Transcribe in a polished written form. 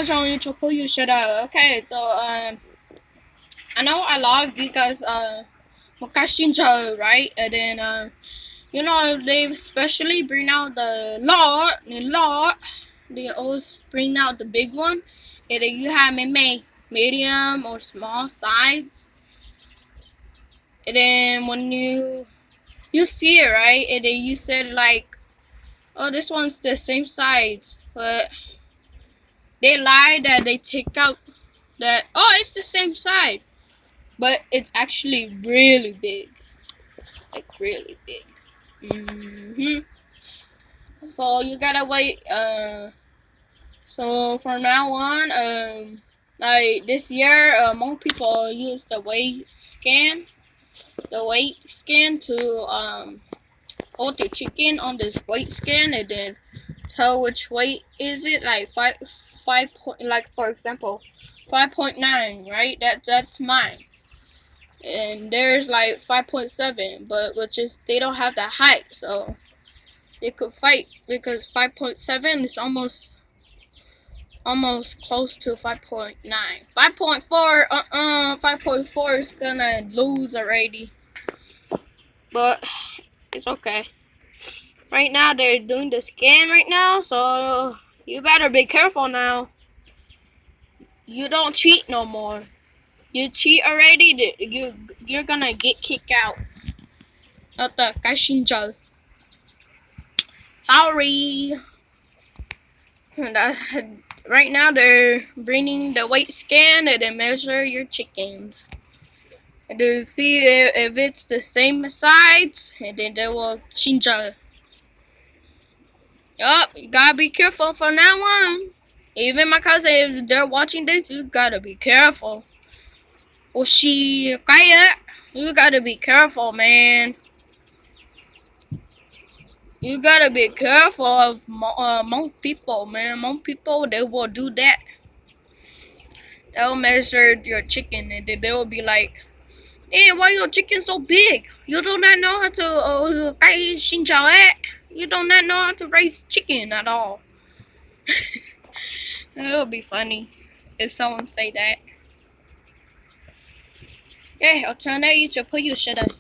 on you to pull you shut up. Okay, so I know a lot of you guys Wakashinjo, right? And then you know they especially bring out the law. They always bring out the big one. And then you have medium or small size. And then when you see it, right? And then you said like, oh, this one's the same size, but they lie that they take out that, oh, it's the same size, but it's actually really big, like really big. So you gotta wait. So from now on, like this year, more people use the weight scan to hold the chicken on this weight scan and then tell which weight is it, like five point, like for example 5.9, right? That's mine. And there's like 5.7, but which is they don't have the height, so they could fight because 5.7 is almost close to 5.9. 5.4, 5.4 is gonna lose already, but it's okay. Right now they're doing the scan right now, so you better be careful now. You don't cheat no more. You cheat already, you're gonna get kicked out. Not the Kashinjo. Sorry. Right now they're bringing the weight scan and they measure your chickens. And to see if it's the same size, and then they will change it. Yup, you gotta be careful from now on. Even my cousin, if they're watching this, you gotta be careful. Kaya, you gotta be careful, man. You gotta be careful of Hmong people, man. Hmong people, they will do that. They'll measure your chicken, and then they will be like, "Hey, why your chicken so big? You do not know how to you do not know how to raise chicken at all." It would be funny if someone say that. Yeah, I'll turn that you to put your shit up.